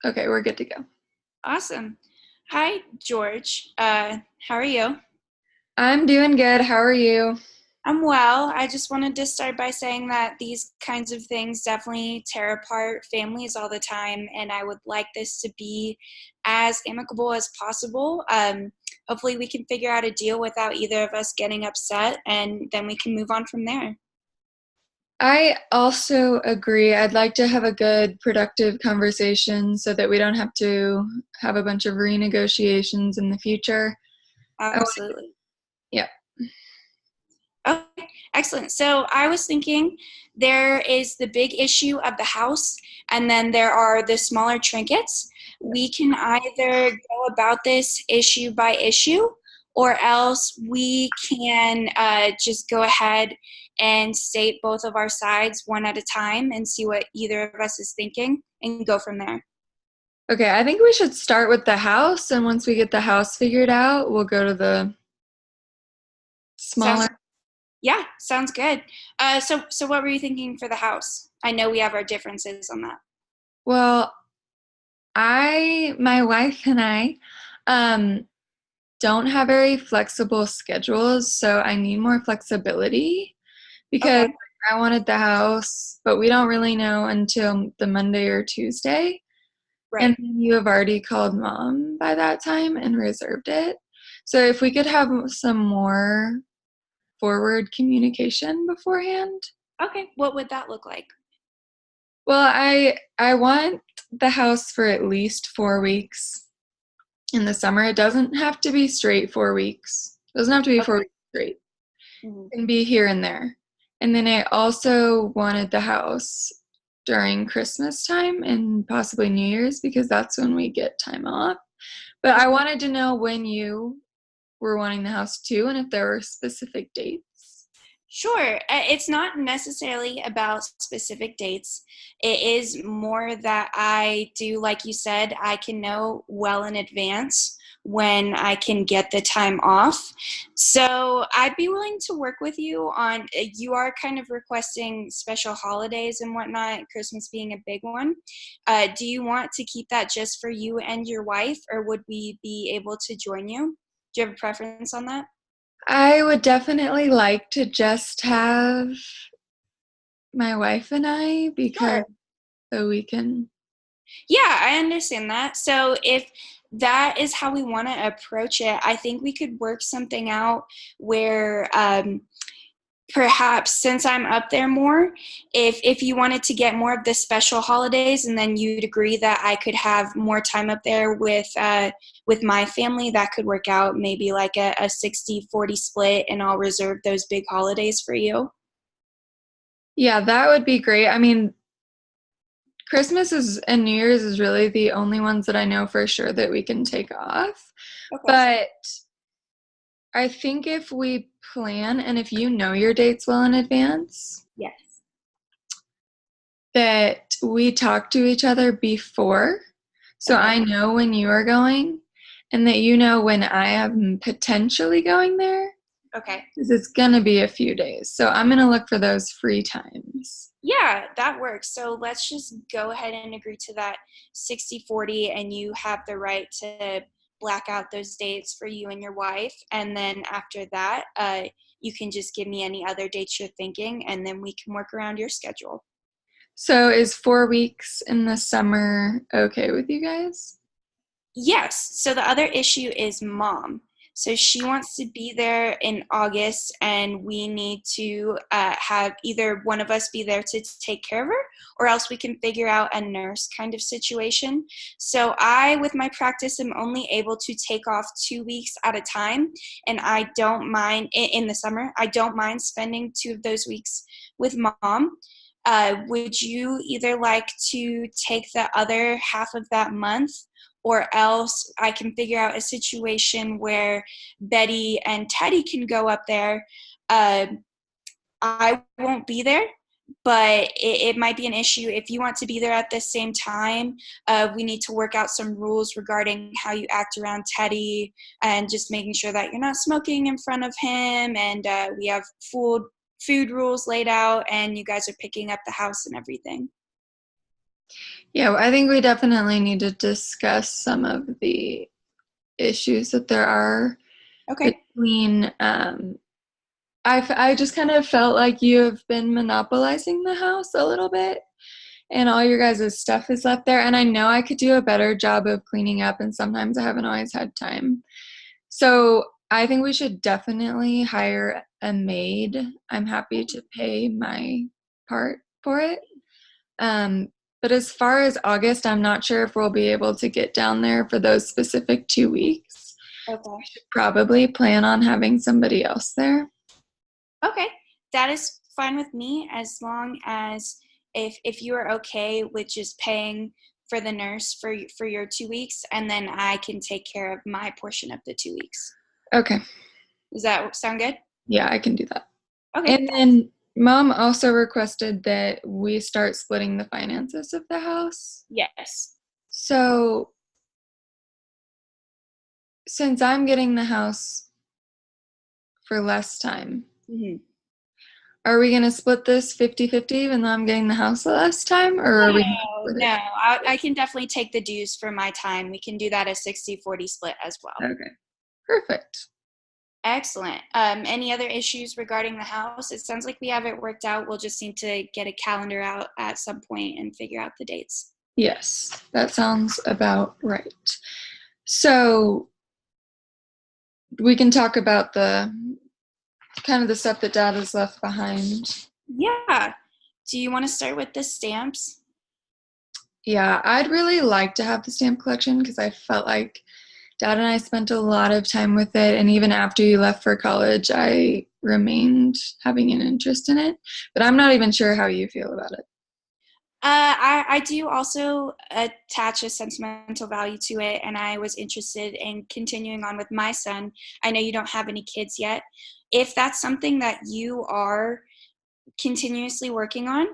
Okay, we're good to go. Awesome. Hi, George. How are you? I'm doing good. How are you? I'm well. I just wanted to start by saying that these kinds of things definitely tear apart families all the time, and I would like this to be as amicable as possible. Hopefully, we can figure out a deal without either of us getting upset, and then we can move on from there. I also agree. I'd like to have a good, productive conversation so that we don't have to have a bunch of renegotiations in the future. I want, Absolutely. yeah. Okay, excellent. So I was thinking there is the big issue of the house, and then there are the smaller trinkets. We can either go about this issue by issue, or else we can just go ahead and state both of our sides one at a time and see what either of us is thinking and go from there. Okay, I think we should start with the house, and once we get the house figured out, we'll go to the Sounds smaller. Yeah, sounds good. So what were you thinking for the house? I know we have our differences on that. Well, my wife and I, um, don't have very flexible schedules, so I need more flexibility because Okay, I wanted the house, but we don't really know until the Monday or Tuesday. right. And you have already called mom by that time and reserved it. So if we could have some more forward communication beforehand. Okay, what would that look like? Well, I want the house for at least 4 weeks in the summer. It doesn't have to be straight 4 weeks. It doesn't have to be four Okay. weeks straight. Mhm. It can be here and there. And then I also wanted the house during Christmas time and possibly New Year's because that's when we get time off. But I wanted to know when you were wanting the house too and if there were specific dates. Sure. It's not necessarily about specific dates. It is more that I do, like you said, I can know well in advance when I can get the time off. So I'd be willing to work with you on, you are kind of requesting special holidays and whatnot, Christmas being a big one. Do you want to keep that just for you and your wife, or would we be able to join you? Do you have a preference on that? I would definitely like to just have my wife and I because Sure. so we can. Yeah, I understand that. So if that is how we want to approach it, I think we could work something out where perhaps since I'm up there more, if you wanted to get more of the special holidays, and then you'd agree that I could have more time up there with my family, that could work out maybe like a 60-40 split, and I'll reserve those big holidays for you. Yeah, that would be great. I mean, Christmas is and New Year's is really the only ones that I know for sure that we can take off. Okay. But I think if we plan and if you know your dates well in advance, Yes. that we talk to each other before so Okay. I know when you are going and that you know when I am potentially going there Okay. because it's going to be a few days. So I'm going to look for those free times. Yeah, that works. So let's just go ahead and agree to that 60-40, and you have the right to black out those dates for you and your wife. And then after that, you can just give me any other dates you're thinking, and then we can work around your schedule. So is 4 weeks in the summer okay with you guys? Yes. So the other issue is mom. So she wants to be there in August, and we need to have either one of us be there to take care of her, or else we can figure out a nurse kind of situation. So I, with my practice, am only able to take off 2 weeks at a time, and I don't mind in the summer. I don't mind spending 2 of those weeks with mom. Would you either like to take the other half of that month, or else I can figure out a situation where Betty and Teddy can go up there? Uh, I won't be there, but it might be an issue. If you want to be there at the same time, we need to work out some rules regarding how you act around Teddy, and just making sure that you're not smoking in front of him. And we have food rules laid out, and you guys are picking up the house and everything. Yeah, I think we definitely need to discuss some of the issues that there are Okay. between I just kind of felt like you have been monopolizing the house a little bit, and all your guys' stuff is left there, and I know I could do a better job of cleaning up, and sometimes I haven't always had time. So I think we should definitely hire a maid. I'm happy to pay my part for it. Um, but as far as August, I'm not sure if we'll be able to get down there for those specific 2 weeks. Okay. We should probably plan on having somebody else there. Okay. That is fine with me as long as if you are okay with just paying for the nurse for your 2 weeks, and then I can take care of my portion of the 2 weeks. Okay. Does that sound good? Yeah, I can do that. Okay. And then mom also requested that we start splitting the finances of the house. Yes. So since I'm getting the house for less time, Hmm. are we going to split this 50-50 even though I'm getting the house less time, or are we going to No, split no. it? I can definitely take the dues for my time. We can do that as 60-40 split as well. Okay. Perfect. Excellent. Any other issues regarding the house? It sounds like we have it worked out. We'll just need to get a calendar out at some point and figure out the dates. Yes, that sounds about right. So we can talk about the kind of the stuff that dad has left behind. Yeah. Do you want to start with the stamps? Yeah, I'd really like to have the stamp collection because I felt like dad and I spent a lot of time with it. And even after you left for college, I remained having an interest in it. But I'm not even sure how you feel about it. I do also attach a sentimental value to it, and I was interested in continuing on with my son. I know you don't have any kids yet. If that's something that you are continuously working on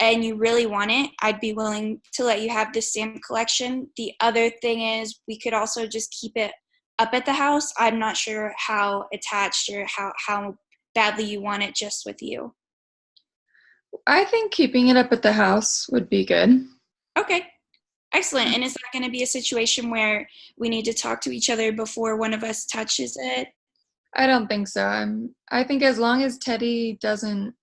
and you really want it, I'd be willing to let you have the stamp collection. The other thing is we could also just keep it up at the house. I'm not sure how attached or how badly you want it just with you. I think keeping it up at the house would be good. Okay. Excellent. And is that going to be a situation where we need to talk to each other before one of us touches it? I don't think so. I think as long as Teddy doesn't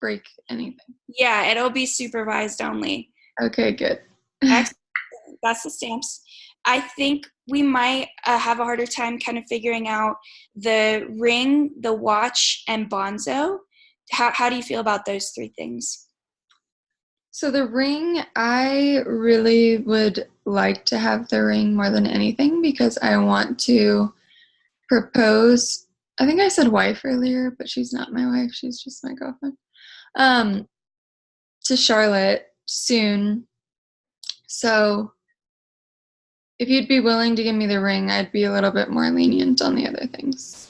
break anything. Yeah, it'll be supervised only. Okay, good. Excellent. That's the stamps. I think we might have a harder time kind of figuring out the ring, the watch, and bonzo. How do you feel about those three things? So the ring, I really would like to have the ring more than anything because I want to propose. I think I said wife earlier, but she's not my wife. She's just my girlfriend. Um, to Charlotte soon. So if you'd be willing to give me the ring, I'd be a little bit more lenient on the other things.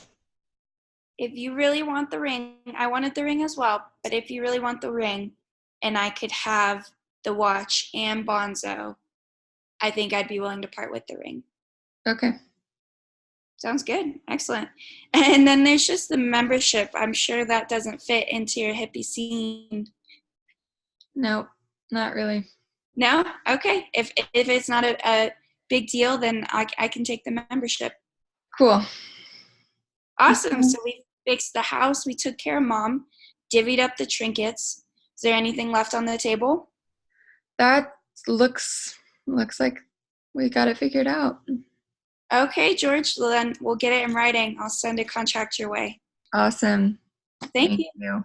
If you really want the ring, I wanted the ring as well, but if you really want the ring and I could have the watch and bonzo, I think I'd be willing to part with the ring. Okay. Sounds good. Excellent. And then there's just the membership. I'm sure that doesn't fit into your hippie scene. No, not really. No? Okay. If it's not a big deal, then I can take the membership. Cool. Awesome. So we fixed the house. We took care of mom, divvied up the trinkets. Is there anything left on the table? That looks like we got it figured out. Okay, George. Well, then we'll get it in writing. I'll send a contract your way. Awesome. Thank Thank you. you.